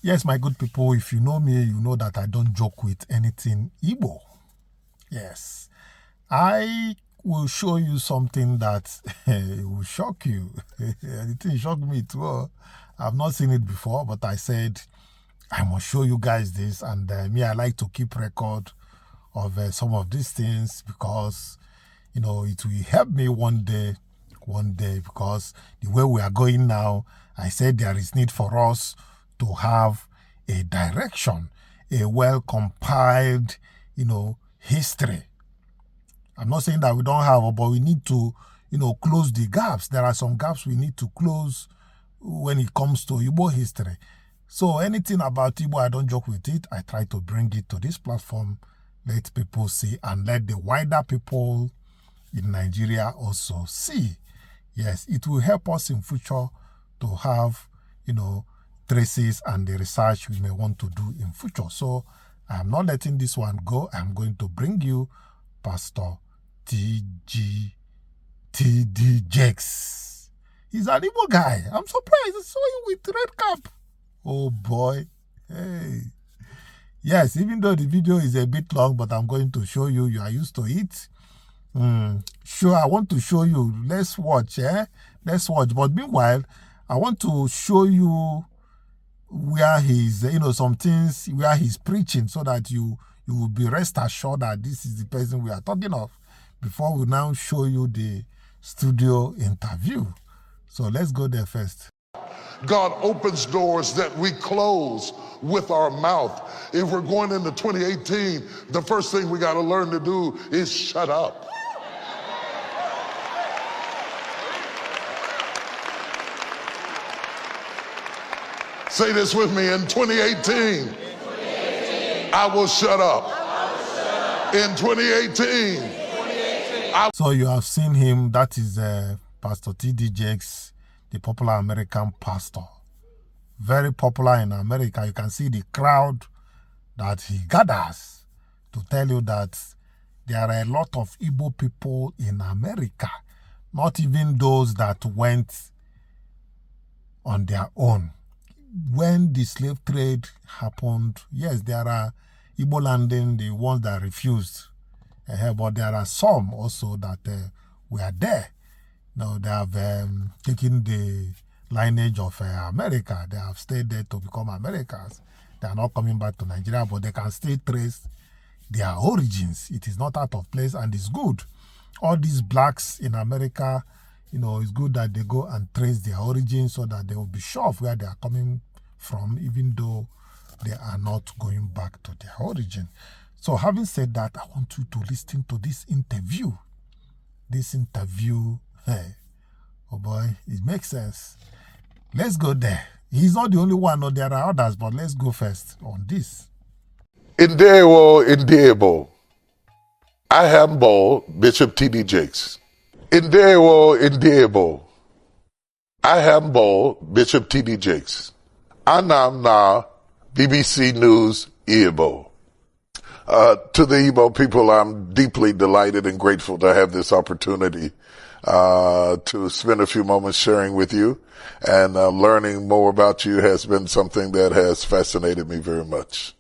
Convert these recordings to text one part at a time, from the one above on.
Yes, my good people, if you know me, you know that I don't joke with anything Igbo. Yes. I will show you something that will shock you. It shocked me too. I've not seen it before, but I said, I must show you guys this. And I like to keep record of some of these things because, it will help me one day, because the way we are going now, I said there is need for us to have a direction, a well-compiled, history. I'm not saying that we don't have, but we need to, close the gaps. There are some gaps we need to close when it comes to Igbo history. So anything about Igbo, I don't joke with it. I try to bring it to this platform, let people see, and let the wider people in Nigeria also see. Yes, it will help us in future to have, traces and the research we may want to do in future. So I'm not letting this one go. I'm going to bring you Pastor T.D. Jakes. He's an Igbo guy. I'm surprised I saw him with red cap. Oh boy. Hey. Yes, even though the video is a bit long, but I'm going to show you. You are used to it. Sure, I want to show you. Let's watch, Let's watch. But meanwhile, I want to show you where he's, some things where he's preaching, so that you will be rest assured that this is the person we are talking of, before we now show you the studio interview. So let's go there first. God opens doors that we close with our mouth. If we're going into 2018, the first thing we got to learn to do is shut up. Say this with me. In 2018, I will shut up. In 2018. So you have seen him. That is Pastor T.D. Jakes, the popular American pastor. Very popular in America. You can see the crowd that he gathers to tell you that there are a lot of Igbo people in America, not even those that went on their own. When the slave trade happened, yes, there are Igbo landing, the ones that refused. But there are some also that were there. Now they have taken the lineage of America. They have stayed there to become Americans. They are not coming back to Nigeria, but they can still trace their origins. It is not out of place, and it's good. All these blacks in America, it's good that they go and trace their origins so that they will be sure of where they are coming from, even though they are not going back to their origin. So having said that, I want you to listen to this interview. Hey, oh boy, it makes sense. Let's go there. He's not the only one, no, there are others, but let's go first on this. Indebo. I am Bishop T.D. Jakes. Indebo. I am Bishop T.D. Jakes. Anam na BBC News Igbo. To the Igbo people, I'm deeply delighted and grateful to have this opportunity to spend a few moments sharing with you, and learning more about you has been something that has fascinated me very much.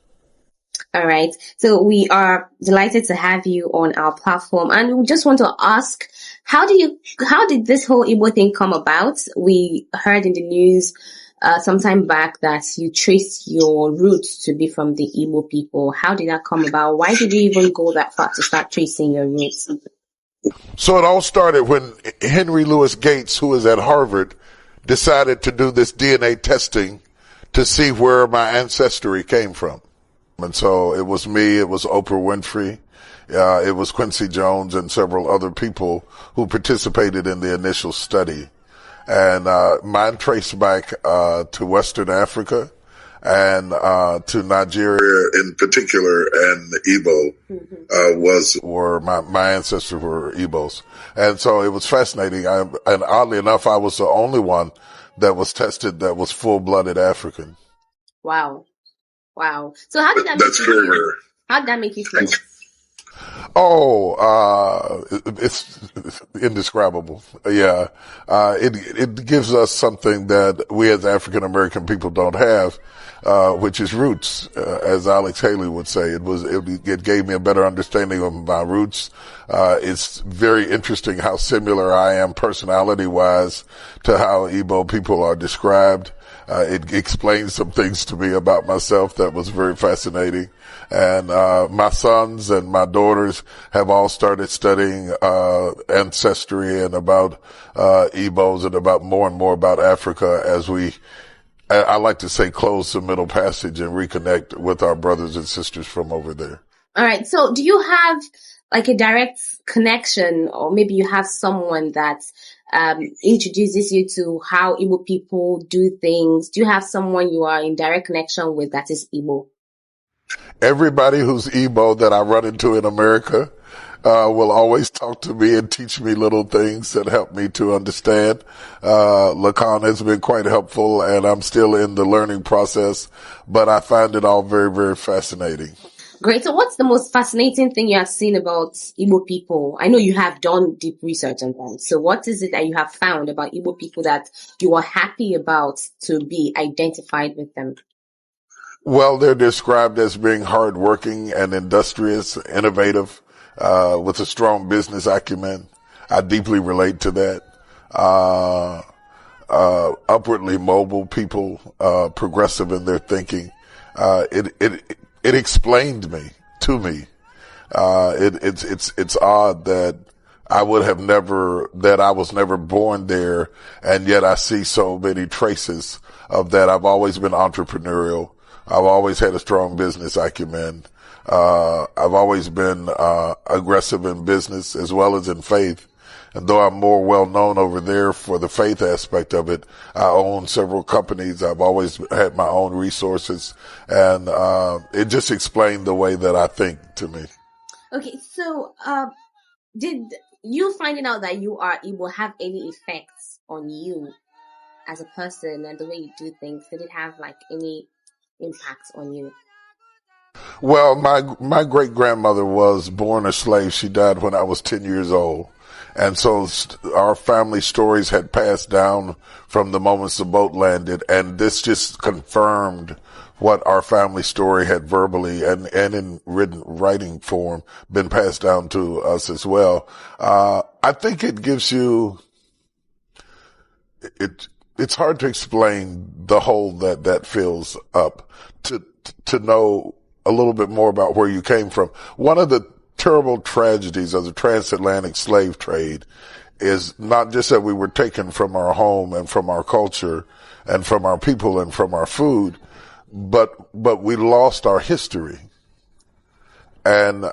All right. So we are delighted to have you on our platform, and we just want to ask, how did this whole Igbo thing come about? We heard in the news some time back that you traced your roots to be from the Igbo people. How did that come about? Why did you even go that far to start tracing your roots? So it all started when Henry Louis Gates, who was at Harvard, decided to do this DNA testing to see where my ancestry came from. And so it was me, it was Oprah Winfrey, it was Quincy Jones and several other people who participated in the initial study. And mine traced back to Western Africa and to Nigeria in particular, and Igbo my ancestors were Igbos. And so it was fascinating. And oddly enough, I was the only one that was tested that was full-blooded African. Wow. So how did that make you feel? How did that make you feel? It's indescribable. Yeah. It gives us something that we as African American people don't have, which is roots, as Alex Haley would say. It gave me a better understanding of my roots. It's very interesting how similar I am personality wise to how Igbo people are described. It explains some things to me about myself that was very fascinating. And my sons and my daughters have all started studying ancestry and about Igbos and about more and more about Africa as I like to say, close the Middle Passage and reconnect with our brothers and sisters from over there. All right. So do you have like a direct connection, or maybe you have someone that introduces you to how Igbo people do things? Do you have someone you are in direct connection with that is Igbo? Everybody who's Igbo that I run into in America will always talk to me and teach me little things that help me to understand. Lacan has been quite helpful, and I'm still in the learning process, but I find it all very, very fascinating. Great. So what's the most fascinating thing you have seen about Igbo people? I know you have done deep research on them. So what is it that you have found about Igbo people that you are happy about to be identified with them? Well, they're described as being hardworking and industrious, innovative, with a strong business acumen. I deeply relate to that. Upwardly mobile people, progressive in their thinking. It explained to me. It's odd that I was never born there, and yet I see so many traces of that. I've always been entrepreneurial. I've always had a strong business acumen. I've always been aggressive in business as well as in faith. And though I'm more well known over there for the faith aspect of it, I own several companies. I've always had my own resources, and it just explained the way that I think to me. Okay, so did you finding out that you are Igbo have any effects on you as a person and the way you do things? Did it have like any impacts on you? Well, my great grandmother was born a slave. She died when I was 10 years old. And so our family stories had passed down from the moments the boat landed. And this just confirmed what our family story had verbally and in writing form been passed down to us as well. I think it gives you, it's hard to explain the hole that fills up to know a little bit more about where you came from. One of the terrible tragedies of the transatlantic slave trade is not just that we were taken from our home and from our culture and from our people and from our food, but we lost our history. And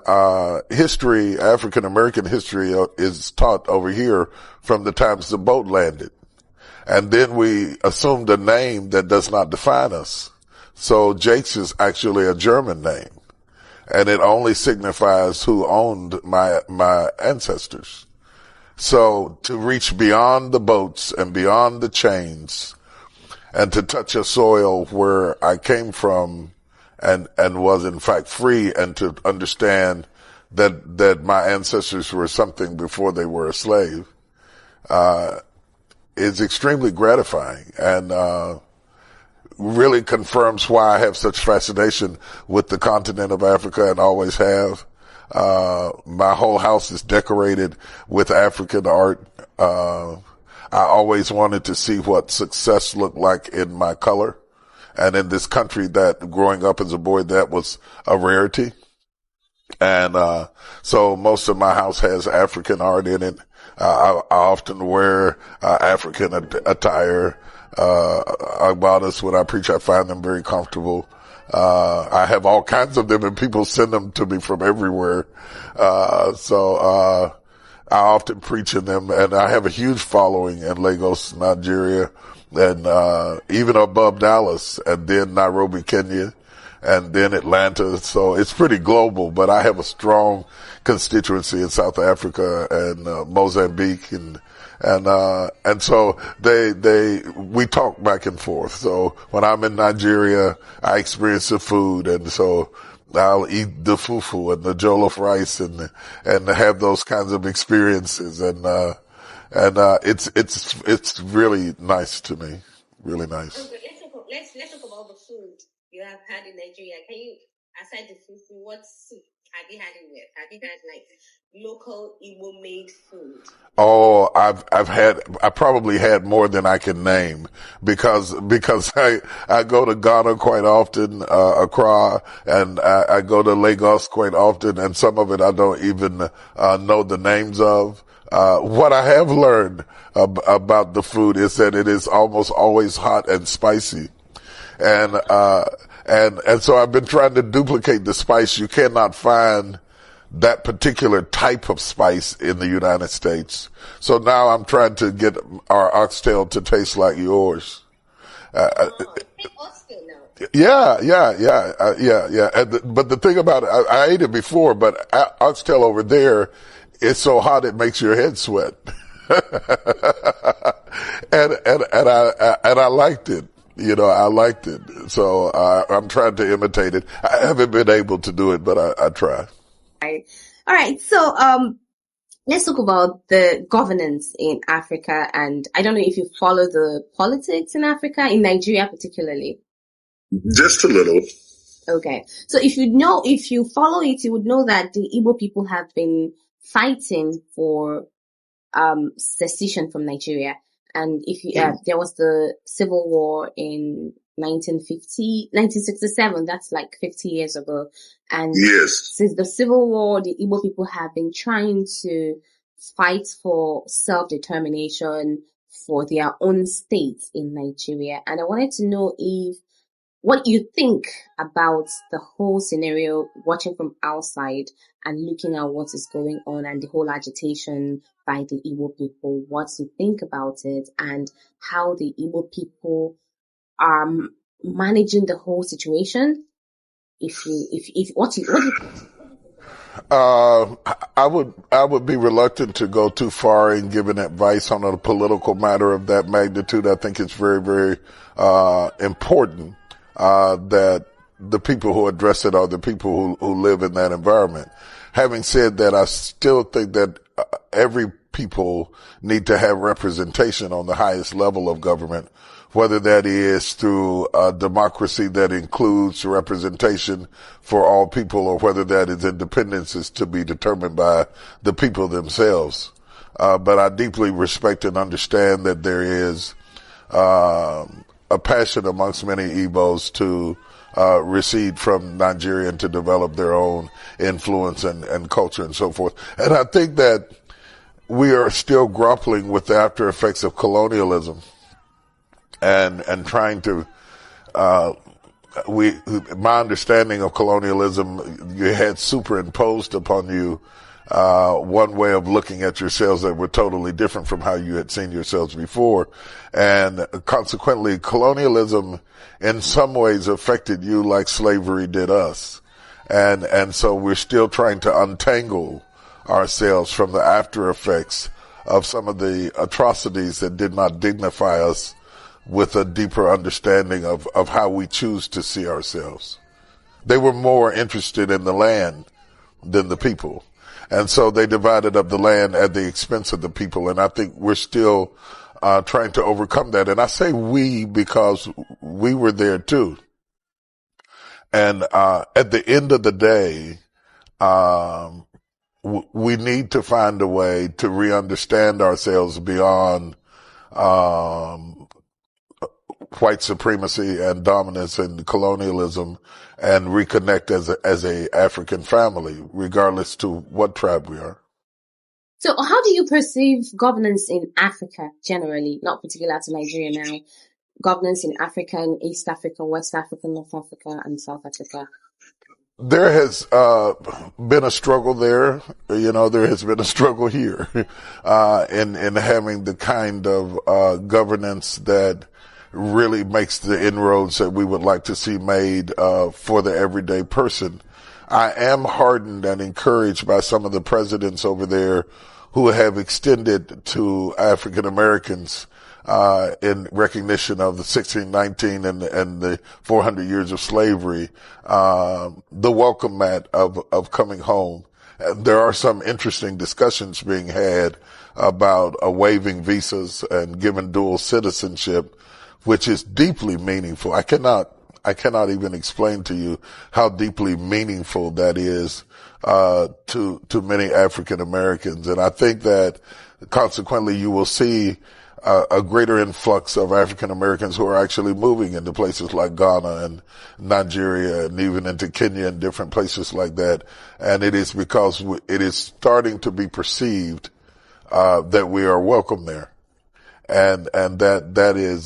history, African American history, is taught over here from the times the boat landed. And then we assumed a name that does not define us. So Jakes is actually a German name, and it only signifies who owned my ancestors. So to reach beyond the boats and beyond the chains and to touch a soil where I came from and was in fact free, and to understand that my ancestors were something before they were a slave, is extremely gratifying, and really confirms why I have such fascination with the continent of Africa and always have. My whole house is decorated with African art. I always wanted to see what success looked like in my color. And in this country, that growing up as a boy, that was a rarity. And so most of my house has African art in it. I often wear African attire. Agbadas, when I preach, I find them very comfortable. I have all kinds of them, and people send them to me from everywhere. So I often preach in them, and I have a huge following in Lagos, Nigeria, and even above Dallas, and then Nairobi, Kenya, and then Atlanta. So it's pretty global, but I have a strong constituency in South Africa and Mozambique, and so we talk back and forth. So when I'm in Nigeria, I experience the food, and so I'll eat the fufu and the jollof rice and have those kinds of experiences. It's really nice to me. Really nice. Okay, let's talk about the food you have had in Nigeria. Can you, aside the fufu, what soup have you had in there? Have you had like local Igbo made food? Oh, I probably had more than I can name because I go to Ghana quite often, Accra, and I go to Lagos quite often, and some of it I don't even, know the names of. What I have learned about the food is that it is almost always hot and spicy. And so I've been trying to duplicate the spice. You cannot find that particular type of spice in the United States. So now I'm trying to get our oxtail to taste like yours. Oxtail now. Yeah. But the thing about it, I ate it before, but oxtail over there is so hot it makes your head sweat. and I liked it. I liked it. So I'm trying to imitate it. I haven't been able to do it, but I try. All right. So, let's talk about the governance in Africa. And I don't know if you follow the politics in Africa, in Nigeria particularly. Just a little. Okay. So if you follow it, you would know that the Igbo people have been fighting for secession from Nigeria. And there was the civil war in 1967, that's like 50 years ago. And yes, since the civil war, the Igbo people have been trying to fight for self-determination for their own state in Nigeria. And I wanted to know what you think about the whole scenario, watching from outside and looking at what is going on and the whole agitation by the Igbo people, what you think about it and how the Igbo people are managing the whole situation. What do you think? I would be reluctant to go too far in giving advice on a political matter of that magnitude. I think it's very, very, important, that the people who address it are the people who live in that environment. Having said that, I still think that every people need to have representation on the highest level of government, whether that is through a democracy that includes representation for all people or whether that is independence is to be determined by the people themselves. But I deeply respect and understand that there is a passion amongst many Igbos to recede from Nigeria and to develop their own influence and culture and so forth. And I think that we are still grappling with the after effects of colonialism and trying to, my understanding of colonialism, you had superimposed upon you, one way of looking at yourselves that were totally different from how you had seen yourselves before. And consequently, colonialism in some ways affected you like slavery did us. And so we're still trying to untangle ourselves from the after effects of some of the atrocities that did not dignify us with a deeper understanding of how we choose to see ourselves. They were more interested in the land than the people. And so they divided up the land at the expense of the people. And I think we're still trying to overcome that. And I say we because we were there too. And at the end of the day, we need to find a way to re-understand ourselves beyond white supremacy and dominance and colonialism and reconnect as a African family, regardless to what tribe we are. So how do you perceive governance in Africa generally, not particular to Nigeria now, governance in Africa, in East Africa, West Africa, North Africa, and South Africa? There has been a struggle there. There has been a struggle here in having the kind of governance that really makes the inroads that we would like to see made for the everyday person. I am heartened and encouraged by some of the presidents over there who have extended to African Americans in recognition of the 1619 and the 400 years of slavery, the welcome mat of coming home. And there are some interesting discussions being had about waiving visas and giving dual citizenship, which is deeply meaningful. I cannot even explain to you how deeply meaningful that is to many African Americans. And I think that consequently you will see a greater influx of African Americans who are actually moving into places like Ghana and Nigeria and even into Kenya and different places like that. And it is because it is starting to be perceived that we are welcome there. And that is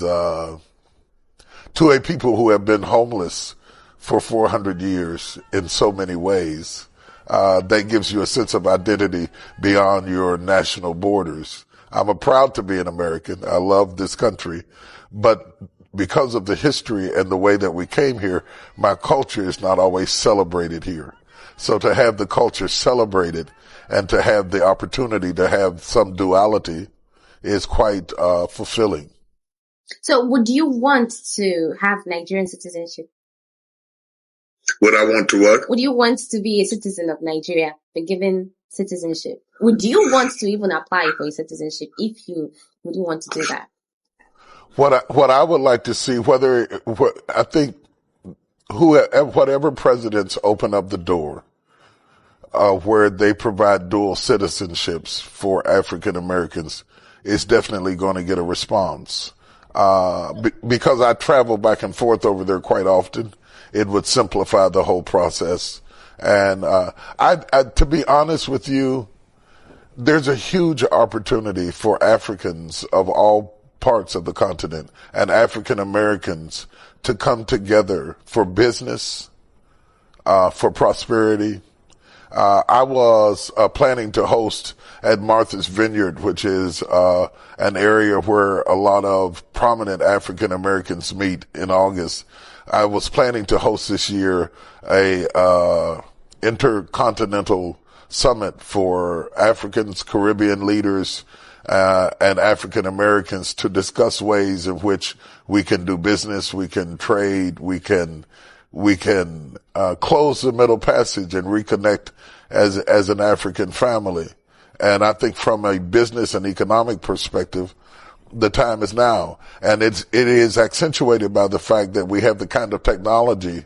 to a people who have been homeless for 400 years in so many ways. That gives you a sense of identity beyond your national borders. I'm proud to be an American. I love this country, but because of the history and the way that we came here, my culture is not always celebrated here. So to have the culture celebrated and to have the opportunity to have some duality is quite fulfilling. So would you want to have Nigerian citizenship? Would I want to what? Would you want to be a citizen of Nigeria, be given citizenship? Would you want to even apply for a citizenship would you want to do that? What I would like to see, I think whatever presidents open up the door, where they provide dual citizenships for African Americans is definitely going to get a response. Because I travel back and forth over there quite often, it would simplify the whole process. And, to be honest with you, there's a huge opportunity for Africans of all parts of the continent and African Americans to come together for business, for prosperity. I was planning to host at Martha's Vineyard, which is an area where a lot of prominent African Americans meet in August. I was planning to host this year a intercontinental summit for Africans, Caribbean leaders, and African Americans to discuss ways in which we can do business, we can trade, we can close the Middle Passage and reconnect as an African family. And I think from a business and economic perspective, the time is now. And it is accentuated by the fact that we have the kind of technology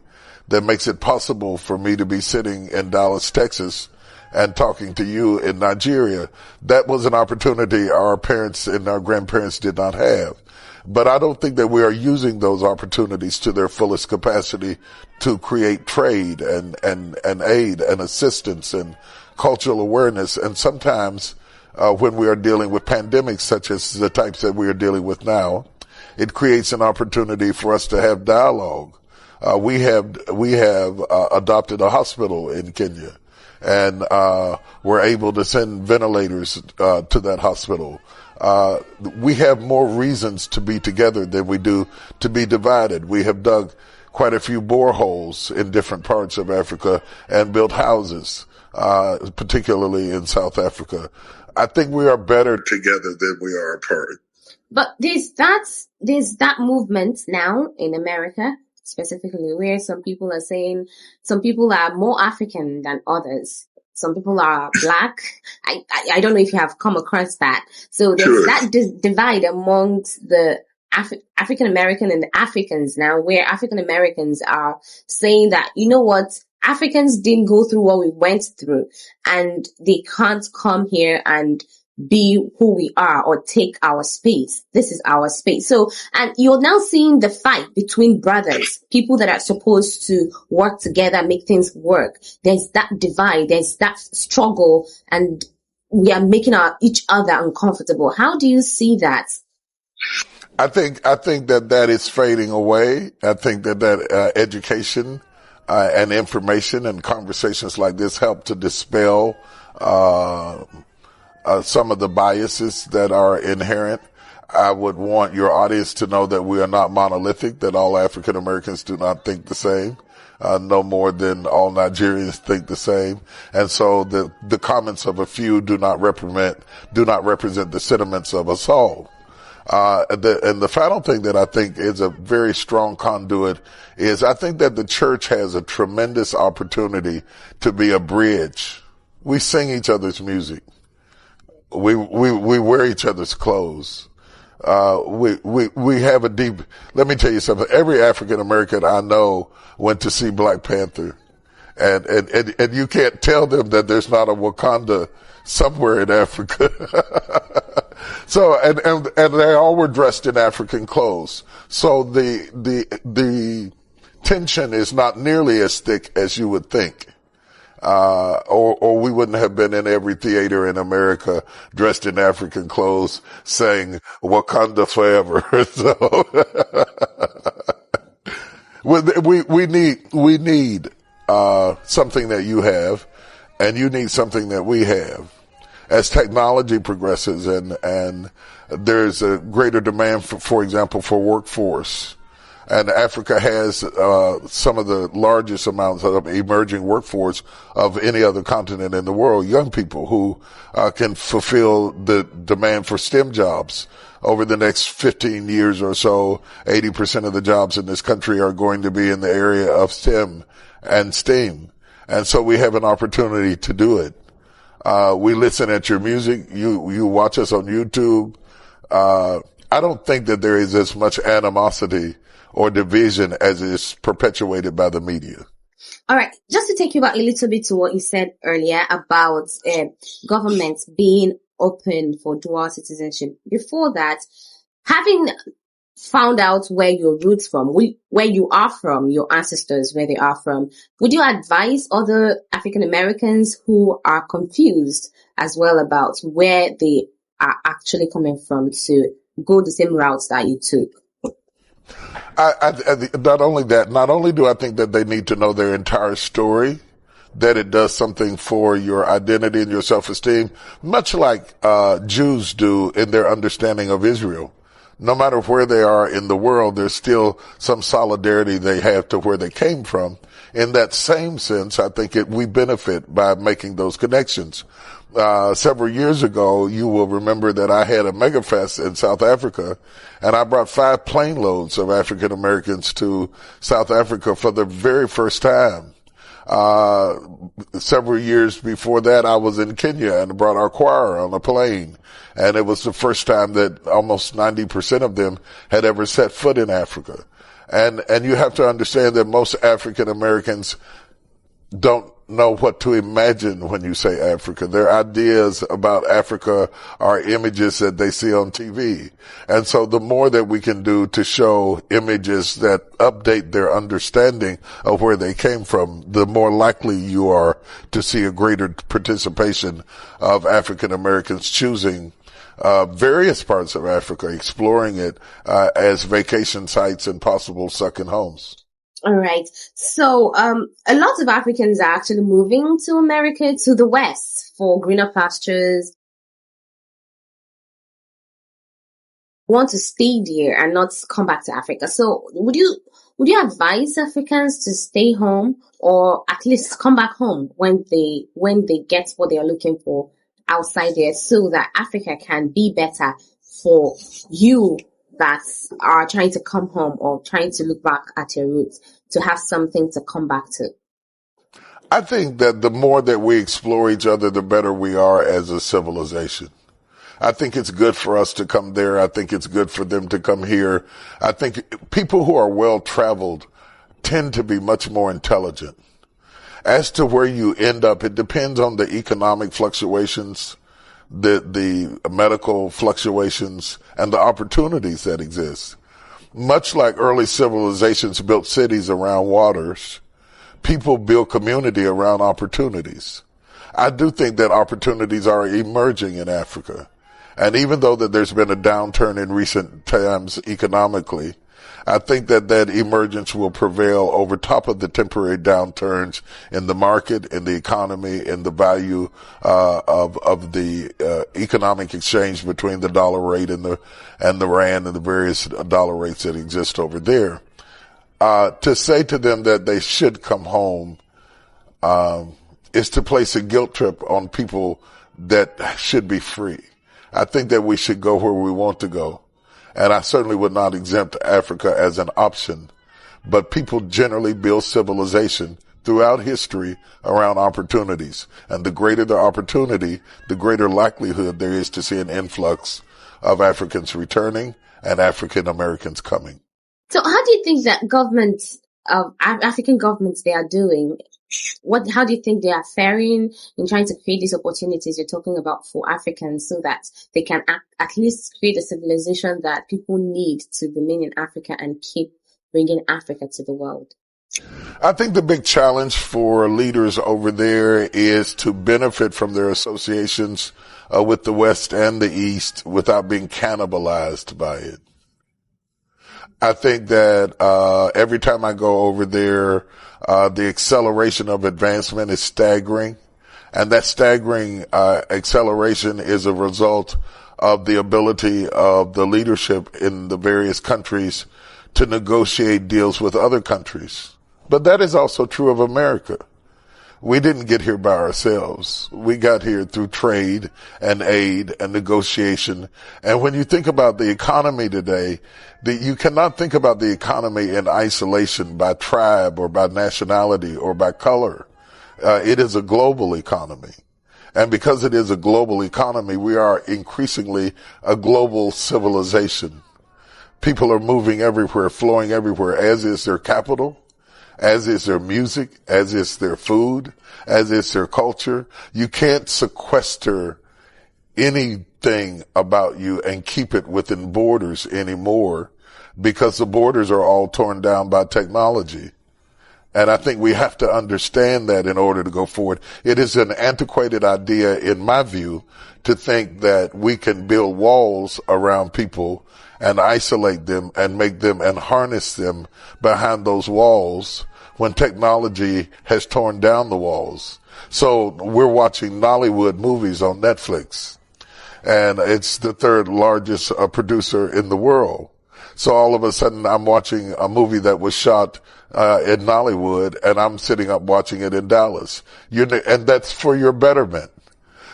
that makes it possible for me to be sitting in Dallas, Texas, and talking to you in Nigeria. That was an opportunity our parents and our grandparents did not have. But I don't think that we are using those opportunities to their fullest capacity to create trade and aid and assistance and cultural awareness. And sometimes, when we are dealing with pandemics such as the types that we are dealing with now, it creates an opportunity for us to have dialogue. We have adopted a hospital in Kenya, and we're able to send ventilators to that hospital. We have more reasons to be together than we do to be divided. We have dug quite a few boreholes in different parts of Africa and built houses, particularly in South Africa. I think we are better together than we are apart. But there's that movement now in America, specifically, where some people are saying some people are more African than others. Some people are black. I don't know if you have come across that. So there's that divide amongst the African American and the Africans now, where African Americans are saying that, you know what, Africans didn't go through what we went through, and they can't come here and be who we are or take our space. This is our space. So, and you're now seeing the fight between brothers, people that are supposed to work together, make things work. There's that divide, there's that struggle, and we are making each other uncomfortable. How do you see that? I think that is fading away. I think that education and information and conversations like this help to dispel some of the biases that are inherent. I would want your audience to know that we are not monolithic, that all African Americans do not think the same, no more than all Nigerians think the same. And so the comments of a few do not represent the sentiments of us all. And the final thing that I think is a very strong conduit is I think that the church has a tremendous opportunity to be a bridge. We sing each other's music. We wear each other's clothes. We have a deep, let me tell you something. Every African American I know went to see Black Panther. And you can't tell them that there's not a Wakanda somewhere in Africa. So, and they all were dressed in African clothes. So the tension is not nearly as thick as you would think. Or we wouldn't have been in every theater in America dressed in African clothes saying Wakanda forever. So, we need, something that you have, and you need something that we have. As technology progresses and there's a greater demand for example, for workforce. And Africa has some of the largest amounts of emerging workforce of any other continent in the world. Young people who can fulfill the demand for STEM jobs. Over the next 15 years or so, 80% of the jobs in this country are going to be in the area of STEM and STEAM. And so we have an opportunity to do it. We listen at your music. You watch us on YouTube. I don't think that there is as much animosity or division as is perpetuated by the media. All right. Just to take you back a little bit to what you said earlier about governments being open for dual citizenship. Before that, having found out where your roots from, where you are from, your ancestors, where they are from, would you advise other African Americans who are confused as well about where they are actually coming from to go the same routes that you took? Not only do I think that they need to know their entire story, that it does something for your identity and your self-esteem, much like Jews do in their understanding of Israel. No matter where they are in the world, there's still some solidarity they have to where they came from. In that same sense, I think we benefit by making those connections. Several years ago, you will remember that I had a mega fest in South Africa, and I brought 5 plane loads of African Americans to South Africa for the very first time. Several years before that, I was in Kenya and brought our choir on a plane. And it was the first time that almost 90% of them had ever set foot in Africa. And you have to understand that most African Americans don't know what to imagine when you say Africa. Their ideas about Africa are images that they see on TV. And so the more that we can do to show images that update their understanding of where they came from, the more likely you are to see a greater participation of African Americans choosing various parts of Africa, exploring it as vacation sites and possible second homes. All right. So, a lot of Africans are actually moving to America, to the West, for greener pastures. Want to stay there and not come back to Africa. So, would you advise Africans to stay home or at least come back home when they get what they are looking for outside there, so that Africa can be better for you that are trying to come home or trying to look back at your roots, to have something to come back to? I think that the more that we explore each other, the better we are as a civilization. I think it's good for us to come there. I think it's good for them to come here. I think people who are well-traveled tend to be much more intelligent. As to where you end up, it depends on the economic fluctuations, the medical fluctuations, and the opportunities that exist. Much like early civilizations built cities around waters, people build community around opportunities. I do think that opportunities are emerging in Africa. And even though that there's been a downturn in recent times economically, I think that emergence will prevail over top of the temporary downturns in the market, in the economy, in the value of the economic exchange between the dollar rate and the rand and the various dollar rates that exist over there. To say to them that they should come home is to place a guilt trip on people that should be free. I think that we should go where we want to go. And I certainly would not exempt Africa as an option. But people generally build civilization throughout history around opportunities. And the greater the opportunity, the greater likelihood there is to see an influx of Africans returning and African Americans coming. So how do you think that governments, African governments, they are doing? How do you think they are faring in trying to create these opportunities you're talking about for Africans so that they can at least create a civilization that people need to remain in Africa and keep bringing Africa to the world? I think the big challenge for leaders over there is to benefit from their associations with the West and the East without being cannibalized by it. I think that every time I go over there, the acceleration of advancement is staggering. And that staggering acceleration is a result of the ability of the leadership in the various countries to negotiate deals with other countries. But that is also true of America. We didn't get here by ourselves. We got here through trade and aid and negotiation. And when you think about the economy today, you cannot think about the economy in isolation by tribe or by nationality or by color. It is a global economy. And because it is a global economy, we are increasingly a global civilization. People are moving everywhere, flowing everywhere, as is their capital, as is their music, as is their food, as is their culture. You can't sequester anything about you and keep it within borders anymore because the borders are all torn down by technology. And I think we have to understand that in order to go forward. It is an antiquated idea, in my view, to think that we can build walls around people and isolate them and make them and harness them behind those walls when technology has torn down the walls. So we're watching Nollywood movies on Netflix, and it's the third largest producer in the world. So all of a sudden I'm watching a movie that was shot in Nollywood, and I'm sitting up watching it in Dallas. And that's for your betterment.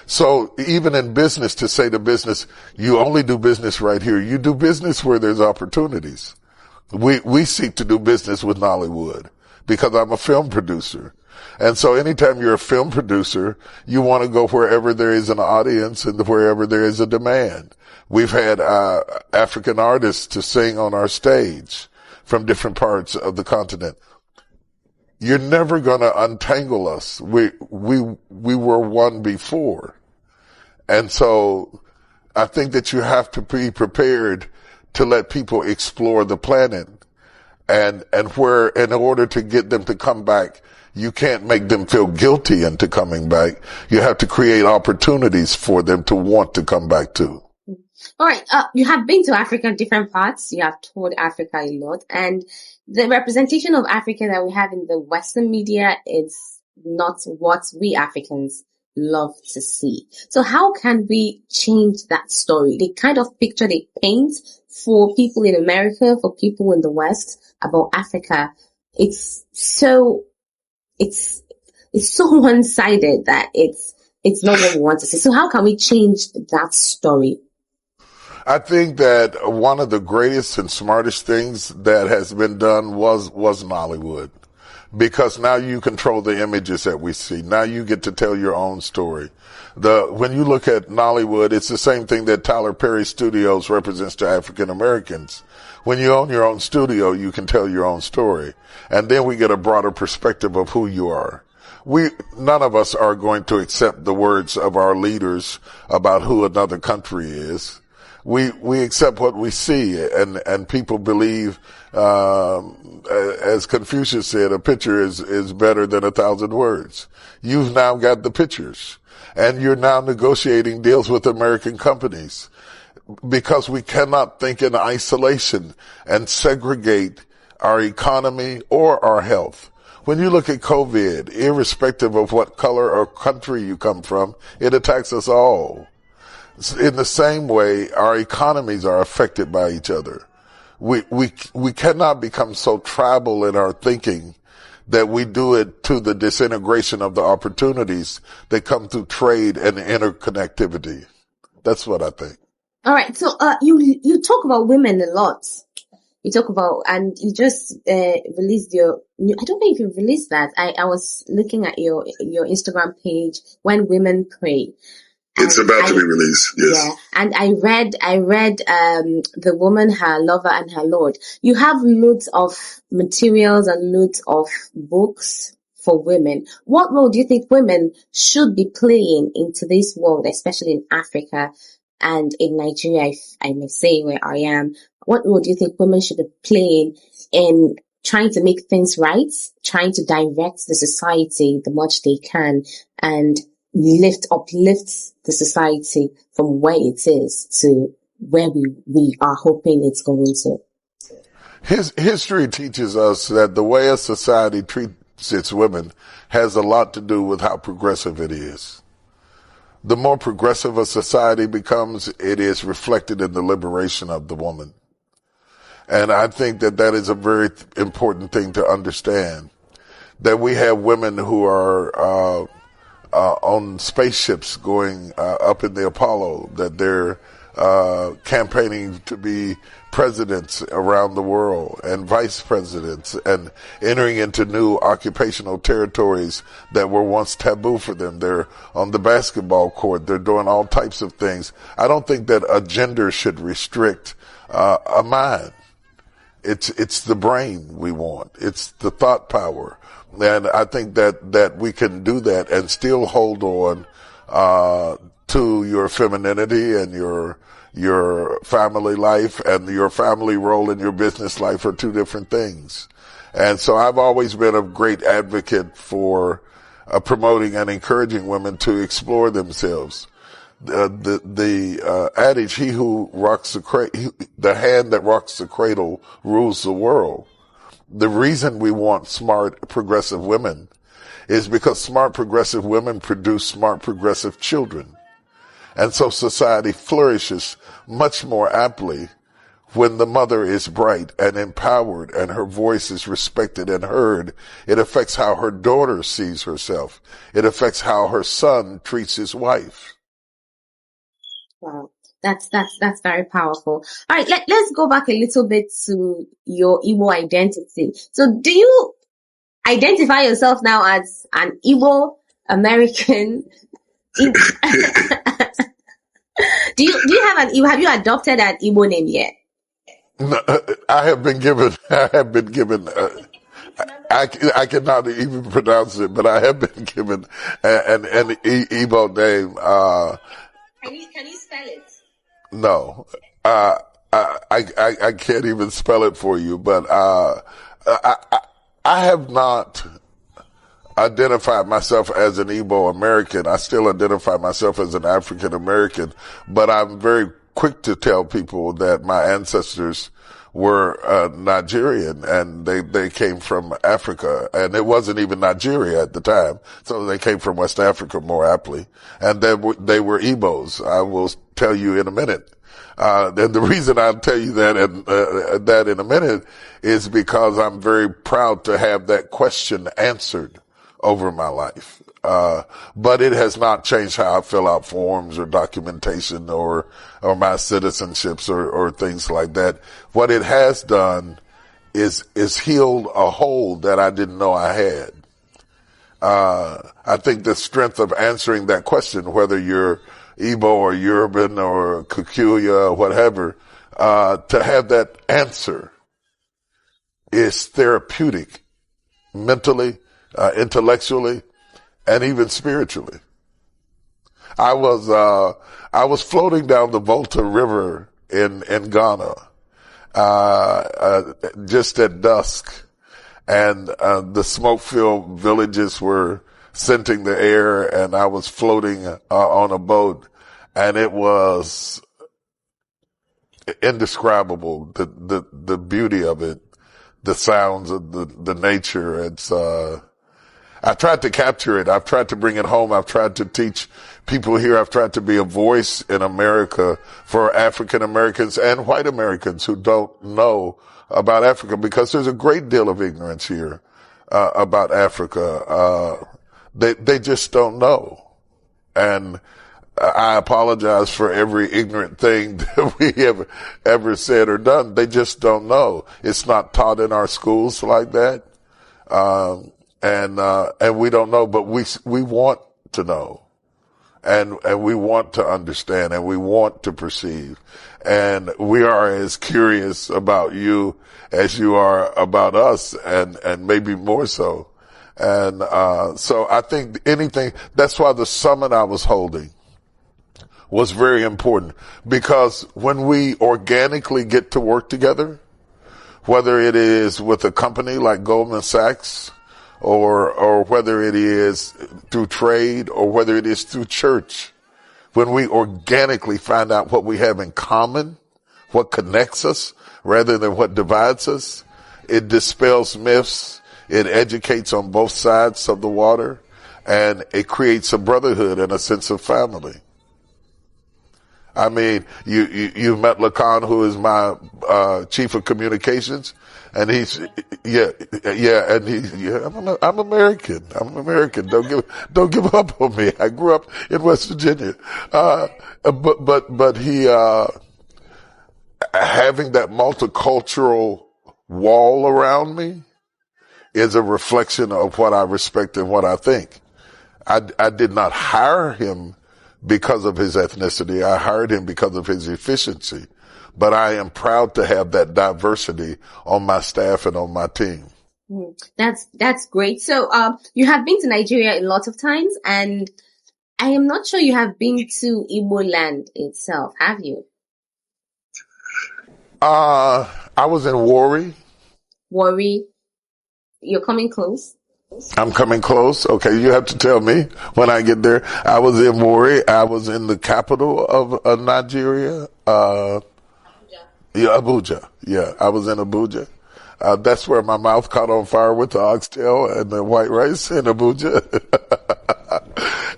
So even in business, to say to business, you only do business right here. You do business where there's opportunities. We seek to do business with Nollywood because I'm a film producer. And so anytime you're a film producer, you want to go wherever there is an audience and wherever there is a demand. We've had African artists to sing on our stage from different parts of the continent. You're never going to untangle us. We were one before. And so I think that you have to be prepared to let people explore the planet, and where, in order to get them to come back, you can't make them feel guilty into coming back. You have to create opportunities for them to want to come back too. All right. You have been to Africa in different parts. You have toured Africa a lot, and the representation of Africa that we have in the Western media is not what we Africans love to see. So how can we change that story? The kind of picture they paint for people in America, for people in the West about Africa, it's so one-sided that it's not what we want to see. So how can we change that story? I think that one of the greatest and smartest things that has been done was Nollywood, because now you control the images that we see. Now you get to tell your own story. When you look at Nollywood, it's the same thing that Tyler Perry Studios represents to African Americans. When you own your own studio, you can tell your own story. And then we get a broader perspective of who you are. None of us are going to accept the words of our leaders about who another country is. We accept what we see, and people believe, as Confucius said, a picture is better than 1,000 words. You've now got the pictures, and you're now negotiating deals with American companies, because we cannot think in isolation and segregate our economy or our health. When you look at COVID, irrespective of what color or country you come from, it attacks us all. In the same way, our economies are affected by each other. We cannot become so tribal in our thinking that we do it to the disintegration of the opportunities that come through trade and interconnectivity. That's what I think. All right. So, you talk about women a lot. You talk about, and you just released I don't think you released that. I was looking at your Instagram page, When Women Pray. It's about to be released. Yes. Yeah. And I read The Woman, Her Lover and Her Lord. You have loads of materials and loads of books for women. What role do you think women should be playing in today's world, especially in Africa and in Nigeria, if I may say, where I am? What role do you think women should be playing in trying to make things right, trying to direct the society the much they can, and uplift the society from where it is to where we are hoping it's going to? History teaches us that the way a society treats its women has a lot to do with how progressive it is. The more progressive a society becomes, it is reflected in the liberation of the woman. And I think that that is a very important thing to understand, that we have women who are on spaceships going up in the Apollo, that they're campaigning to be presidents around the world and vice presidents and entering into new occupational territories that were once taboo for them. They're on the basketball court. They're doing all types of things. I don't think that a gender should restrict a mind. It's the brain we want. It's the thought power. And I think that we can do that and still hold on to your femininity and your family life, and your family role in your business life are two different things. And so I've always been a great advocate for promoting and encouraging women to explore themselves. The adage, he who rocks the hand that rocks the cradle rules the world. The reason we want smart, progressive women is because smart, progressive women produce smart, progressive children. And so society flourishes much more aptly when the mother is bright and empowered and her voice is respected and heard. It affects how her daughter sees herself. It affects how her son treats his wife. Wow. That's very powerful. All right, let's go back a little bit to your Igbo identity. So do you identify yourself now as an Igbo American? Do you have you adopted an Igbo name yet? No, I have been given, I cannot even pronounce it, but I have been given an Igbo name. Can you spell it? No, I can't even spell it for you, but, I have not identified myself as an Igbo American. I still identify myself as an African American, but I'm very quick to tell people that my ancestors were Nigerian, and they came from Africa, and it wasn't even Nigeria at the time, so they came from West Africa more aptly, and they were Igbos. I will tell you in a minute. And the reason I'll tell you that that in a minute is because I'm very proud to have that question answered over my life. But it has not changed how I fill out forms or documentation or my citizenships or things like that. What it has done is healed a hole that I didn't know I had. I think the strength of answering that question, whether you're Igbo or Yoruban or Kikuyu or whatever, to have that answer is therapeutic, mentally, intellectually, and even spiritually. I was floating down the Volta River in Ghana, just at dusk, and the smoke-filled villages were scenting the air, and I was floating on a boat, and it was indescribable, the beauty of it, the sounds of the nature. It's I tried to capture it. I've tried to bring it home. I've tried to teach people here. I've tried to be a voice in America for African Americans and white Americans who don't know about Africa, because there's a great deal of ignorance here about Africa. They just don't know. And I apologize for every ignorant thing that we ever said or done. They just don't know. It's not taught in our schools like that. And we don't know, but we want to know. And we want to understand, and we want to perceive. And we are as curious about you as you are about us, and maybe more so. And so I think that's why the summit I was holding was very important, because when we organically get to work together, whether it is with a company like Goldman Sachs, or whether it is through trade, or whether it is through church, when we organically find out what we have in common, what connects us rather than what divides us, it dispels myths, it educates on both sides of the water, and it creates a brotherhood and a sense of family. I mean, you met Lacan, who is my chief of communications, and he's I'm American. I'm American. Don't give up on me. I grew up in West Virginia, but he having that multicultural wall around me is a reflection of what I respect and what I think. I did not hire him because of his ethnicity. I hired him because of his efficiency. But I am proud to have that diversity on my staff and on my team. That's great. So, you have been to Nigeria a lot of times, and I am not sure you have been to Igbo land itself, have you? I was in Warri. Warri, you're coming close. I'm coming close. Okay, you have to tell me when I get there. I was in Warri. I was in the capital of Nigeria. Abuja. Yeah, I was in Abuja. That's where my mouth caught on fire with the oxtail and the white rice in Abuja.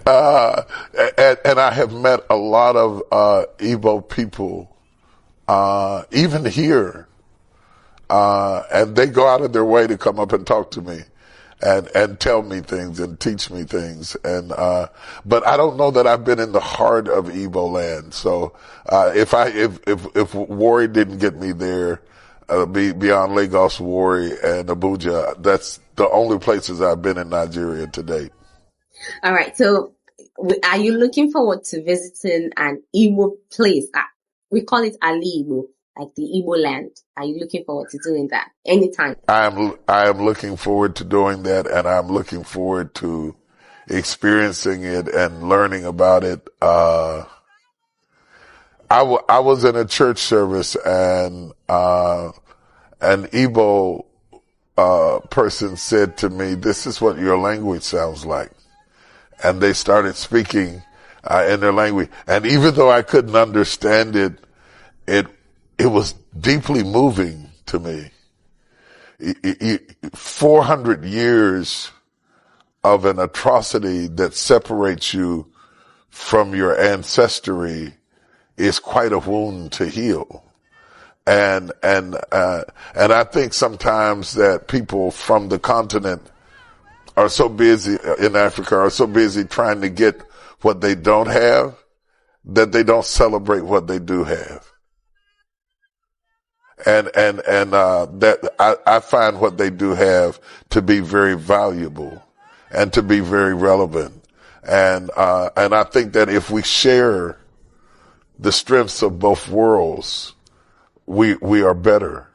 And I have met a lot of Igbo people, even here, and they go out of their way to come up and talk to me and tell me things and teach me things. And but I don't know that I've been in the heart of Igbo land. So if Warri didn't get me there, beyond Lagos, Warri, and Abuja, that's the only places I've been in Nigeria to date. All right. So are you looking forward to visiting an Igbo place? We call it Ali Igbo, like the Igbo land. Are you looking forward to doing that anytime? I am looking forward to doing that, and I'm looking forward to experiencing it and learning about it. I was in a church service, and an Igbo person said to me, "This is what your language sounds like." And they started speaking in their language. And even though I couldn't understand it, it was deeply moving to me. 400 years of an atrocity that separates you from your ancestry is quite a wound to heal. And I think sometimes that people from the continent are so busy in Africa, are so busy trying to get what they don't have, that they don't celebrate what they do have. And that I find what they do have to be very valuable and to be very relevant. And I think that if we share the strengths of both worlds, we are better.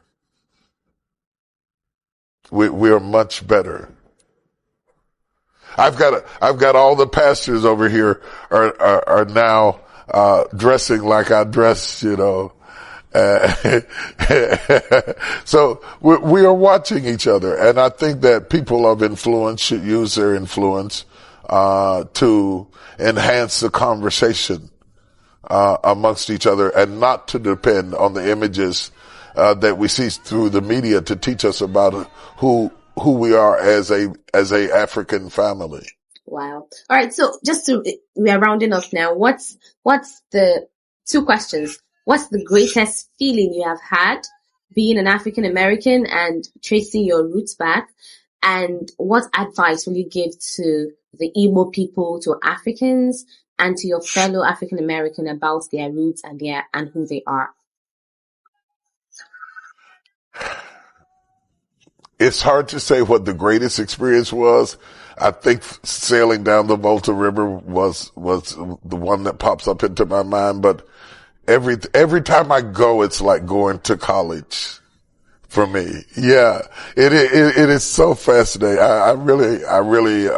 We are much better. I've got all the pastors over here are now dressing like I dress, you know. So we are watching each other, and I think that people of influence should use their influence to enhance the conversation amongst each other, and not to depend on the images that we see through the media to teach us about who we are as a African family. Wow. All right. So we are rounding off now. What's the two questions? What's the greatest feeling you have had being an African American and tracing your roots back? And what advice will you give to the Igbo people to Africans and to your fellow African American about their roots and who they are? It's hard to say what the greatest experience was. I think sailing down the Volta River was the one that pops up into my mind. But every time I go, it's like going to college for me. Yeah, it is so fascinating. I really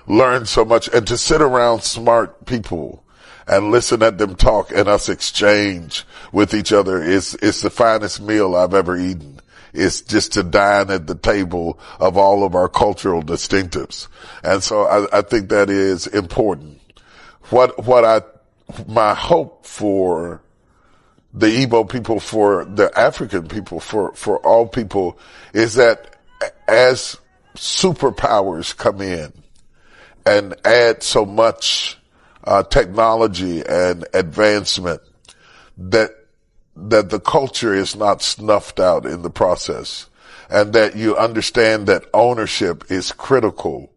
learned so much, and to sit around smart people and listen at them talk and us exchange with each other is the finest meal I've ever eaten. It's just to dine at the table of all of our cultural distinctives. And so I think that is important. My hope for the Igbo people, for the African people, for all people is that as superpowers come in and add so much technology and advancement, that the culture is not snuffed out in the process, and that you understand that ownership is critical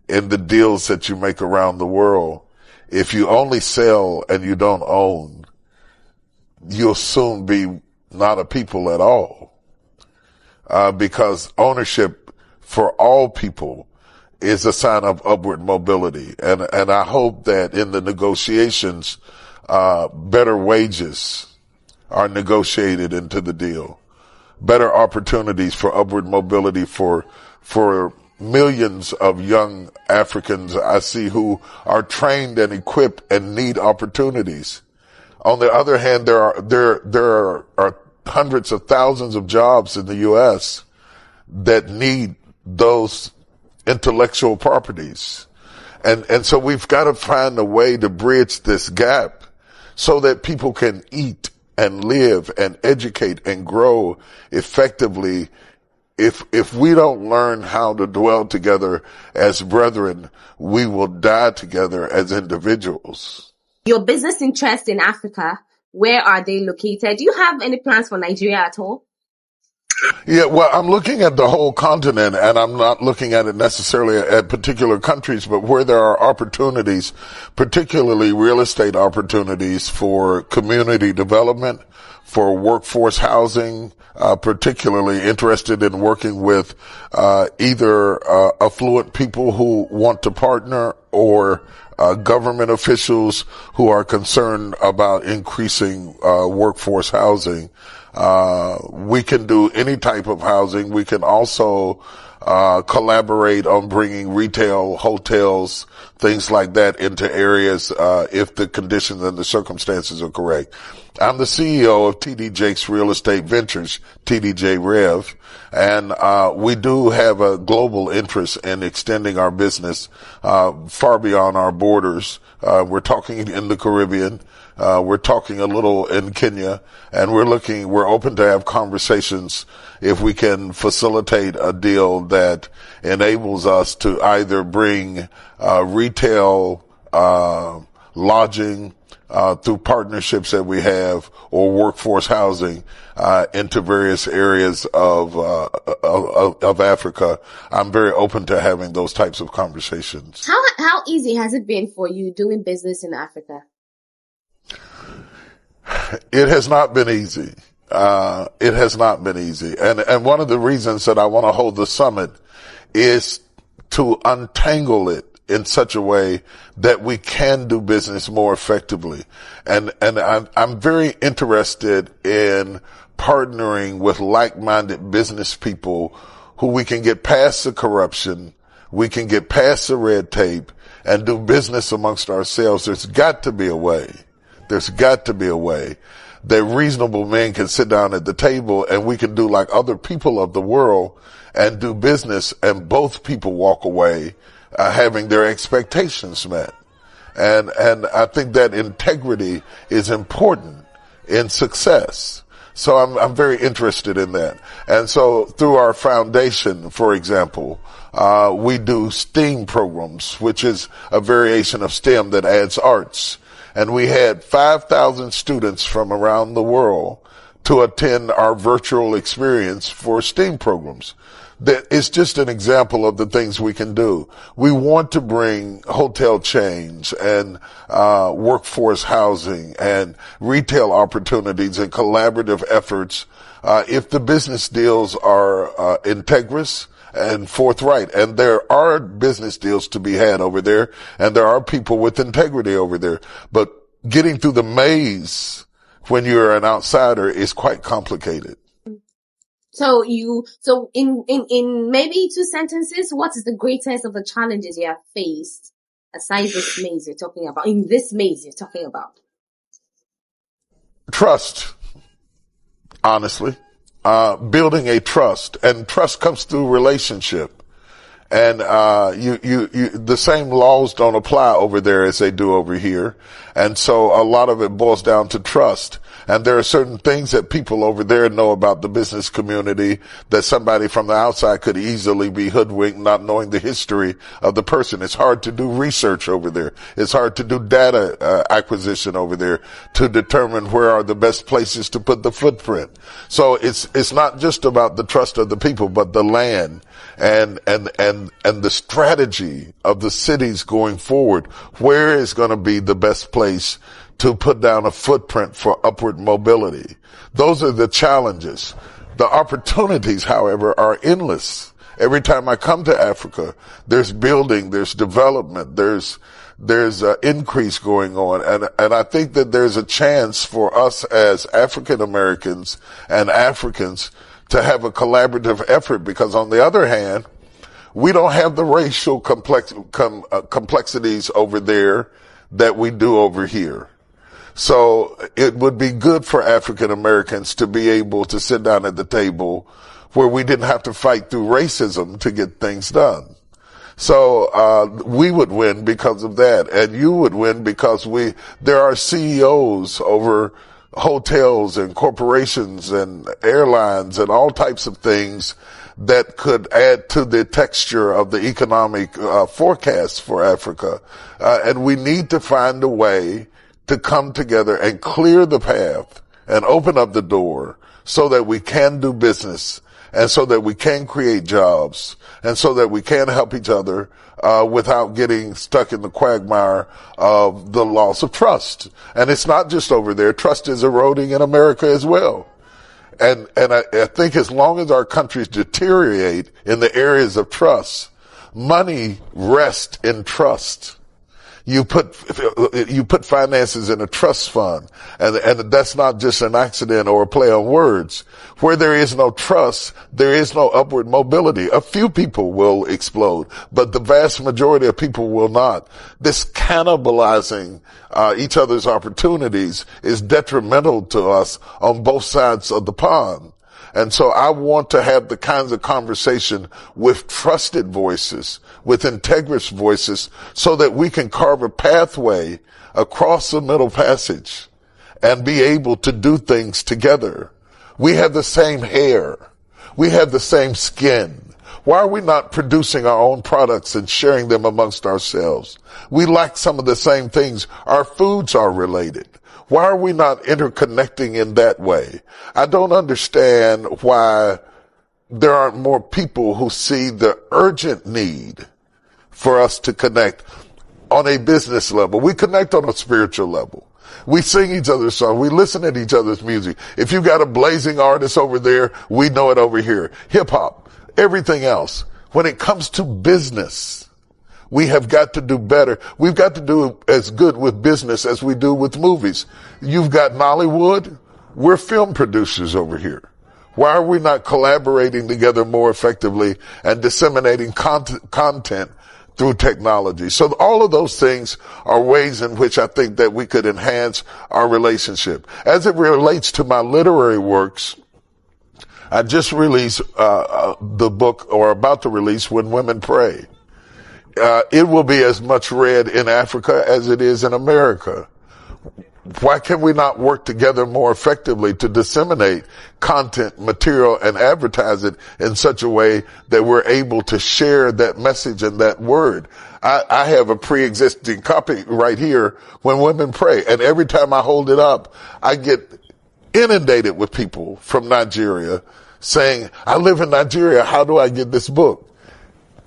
in the deals that you make around the world. If you only sell and you don't own, you'll soon be not a people at all, because ownership for all people is a sign of upward mobility. And I hope that in the negotiations, better wages are negotiated into the deal. Better opportunities for upward mobility for millions of young Africans I see who are trained and equipped and need opportunities. On the other hand, there are hundreds of thousands of jobs in the U.S. that need those intellectual properties. And so we've got to find a way to bridge this gap so that people can eat and live and educate and grow effectively. If we don't learn how to dwell together as brethren, we will die together as individuals. Your business interests in Africa, where are they located? Do you have any plans for Nigeria at all? Yeah, well, I'm looking at the whole continent, and I'm not looking at it necessarily at particular countries, but where there are opportunities, particularly real estate opportunities for community development, for workforce housing, particularly interested in working with either affluent people who want to partner or government officials who are concerned about increasing workforce housing. We can do any type of housing. We can also collaborate on bringing retail, hotels, things like that into areas if the conditions and the circumstances are correct. I'm the CEO of T.D. Jake's Real Estate Ventures, TDJ Rev, and we do have a global interest in extending our business far beyond our borders. We're talking in the Caribbean. We're talking a little in Kenya, and we're open to have conversations if we can facilitate a deal that enables us to either bring retail, lodging, through partnerships that we have, or workforce housing into various areas of Africa. I'm very open to having those types of conversations. How easy has it been for you doing business in Africa? It has not been easy. It has not been easy. And one of the reasons that I want to hold the summit is to untangle it in such a way that we can do business more effectively. And I'm very interested in partnering with like-minded business people who we can get past the corruption, we can get past the red tape, and do business amongst ourselves. There's got to be a way. There's got to be a way that reasonable men can sit down at the table and we can do like other people of the world and do business, and both people walk away having their expectations met. And I think that integrity is important in success. So I'm very interested in that. And so through our foundation, for example, we do STEAM programs, which is a variation of STEM that adds arts. And we had 5,000 students from around the world to attend our virtual experience for STEAM programs. that it's just an example of the things we can do. We want to bring hotel chains and workforce housing and retail opportunities and collaborative efforts if the business deals are integrous and forthright. And there are business deals to be had over there, and there are people with integrity over there. But getting through the maze when you're an outsider is quite complicated. So in maybe 2 sentences, what is the greatest of the challenges you have faced aside this maze you're talking about, in this maze you're talking about? Trust, honestly. Building a trust, and trust comes through relationship. And, the same laws don't apply over there as they do over here. And so a lot of it boils down to trust. And there are certain things that people over there know about the business community that somebody from the outside could easily be hoodwinked, not knowing the history of the person. It's hard to do research over there. It's hard to do data acquisition over there to determine where are the best places to put the footprint. So it's not just about the trust of the people, but the land and the strategy of the cities going forward. Where is going to be the best place to put down a footprint for upward mobility? Those are the challenges. The opportunities, however, are endless. Every time I come to Africa, there's building, there's development, there's increase going on. And I think that there's a chance for us as African Americans and Africans to have a collaborative effort, because on the other hand, we don't have the racial complexities over there that we do over here. So it would be good for African Americans to be able to sit down at the table where we didn't have to fight through racism to get things done. So we would win because of that, and you would win because there are CEOs over hotels and corporations and airlines and all types of things that could add to the texture of the economic forecast for Africa. And we need to find a way to come together and clear the path and open up the door so that we can do business, and so that we can create jobs, and so that we can help each other without getting stuck in the quagmire of the loss of trust. And it's not just over there. Trust is eroding in America as well. And I think as long as our countries deteriorate in the areas of trust, money rests in trust. You put finances in a trust fund, and that's not just an accident or a play on words. Where there is no trust, there is no upward mobility. A few people will explode, but the vast majority of people will not. This cannibalizing each other's opportunities is detrimental to us on both sides of the pond. And so I want to have the kinds of conversation with trusted voices, with integrous voices, so that we can carve a pathway across the Middle Passage and be able to do things together. We have the same hair. We have the same skin. Why are we not producing our own products and sharing them amongst ourselves? We lack some of the same things. Our foods are related. Why are we not interconnecting in that way? I don't understand why there aren't more people who see the urgent need for us to connect on a business level. We connect on a spiritual level. We sing each other's songs. We listen to each other's music. If you got a blazing artist over there, we know it over here. Hip hop, everything else. When it comes to business, we have got to do better. We've got to do as good with business as we do with movies. You've got Nollywood. We're film producers over here. Why are we not collaborating together more effectively and disseminating content through technology? So all of those things are ways in which I think that we could enhance our relationship. As it relates to my literary works, I just released the book, or about to release, When Women Pray. It will be as much read in Africa as it is in America. Why can we not work together more effectively to disseminate content, material, and advertise it in such a way that we're able to share that message and that word? I have a pre-existing copy right here, When Women Pray, and every time I hold it up, I get inundated with people from Nigeria saying, I live in Nigeria. How do I get this book?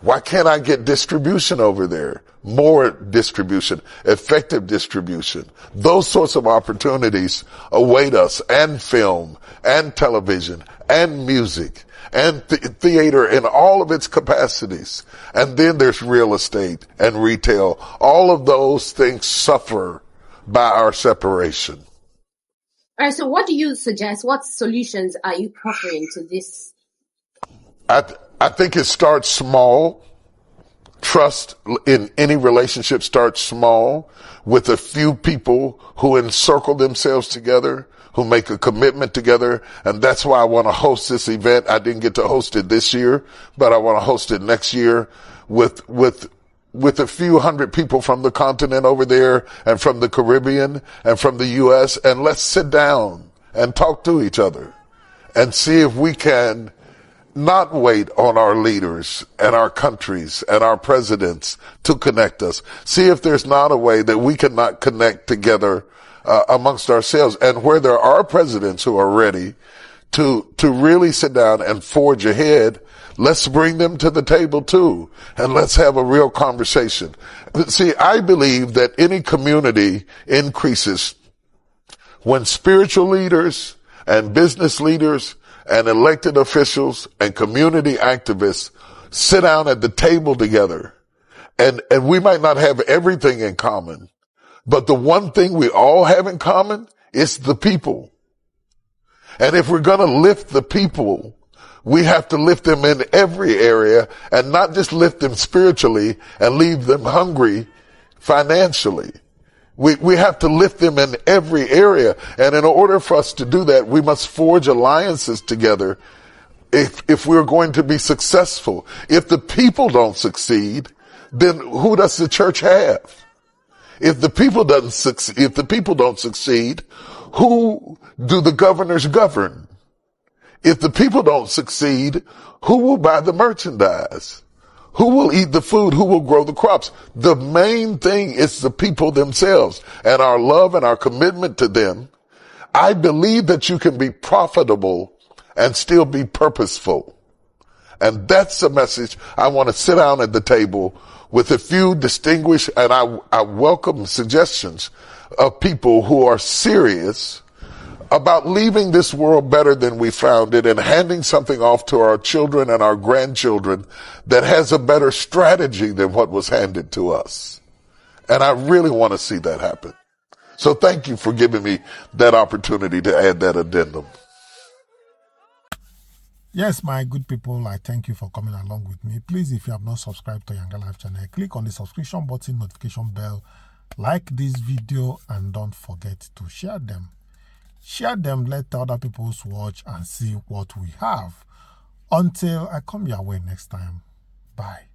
Why can't I get distribution over there? More distribution, effective distribution. Those sorts of opportunities await us, and film and television and music and theater in all of its capacities. And then there's real estate and retail. All of those things suffer by our separation. All right, so what do you suggest? What solutions are you offering to this? I think it starts small. Trust in any relationship starts small, with a few people who encircle themselves together, who make a commitment together. And that's why I want to host this event. I didn't get to host it this year, but I want to host it next year with a few hundred people from the continent over there, and from the Caribbean and from the U.S. And let's sit down and talk to each other and see if we can not wait on our leaders and our countries and our presidents to connect us. See if there's not a way that we cannot connect together amongst ourselves. And where there are presidents who are ready to really sit down and forge ahead, let's bring them to the table too, and let's have a real conversation. See, I believe that any community increases when spiritual leaders and business leaders and elected officials and community activists sit down at the table together. And we might not have everything in common, but the one thing we all have in common is the people. And if we're going to lift the people, we have to lift them in every area, and not just lift them spiritually and leave them hungry financially. We have to lift them in every area. And in order for us to do that, we must forge alliances together if we're going to be successful. If the people don't succeed, then who does the church have? If the people don't succeed, who do the governors govern? If the people don't succeed, who will buy the merchandise? Who will eat the food? Who will grow the crops? The main thing is the people themselves, and our love and our commitment to them. I believe that you can be profitable and still be purposeful. And that's the message. I want to sit down at the table with a few distinguished, and I welcome suggestions of people who are serious about leaving this world better than we found it, and handing something off to our children and our grandchildren that has a better strategy than what was handed to us. And I really want to see that happen. So thank you for giving me that opportunity to add that addendum. Yes, my good people, I thank you for coming along with me. Please, if you have not subscribed to YangaLife channel, click on the subscription button, notification bell, like this video, and don't forget to share them. Share them, let other people watch and see what we have. Until I come your way next time, bye.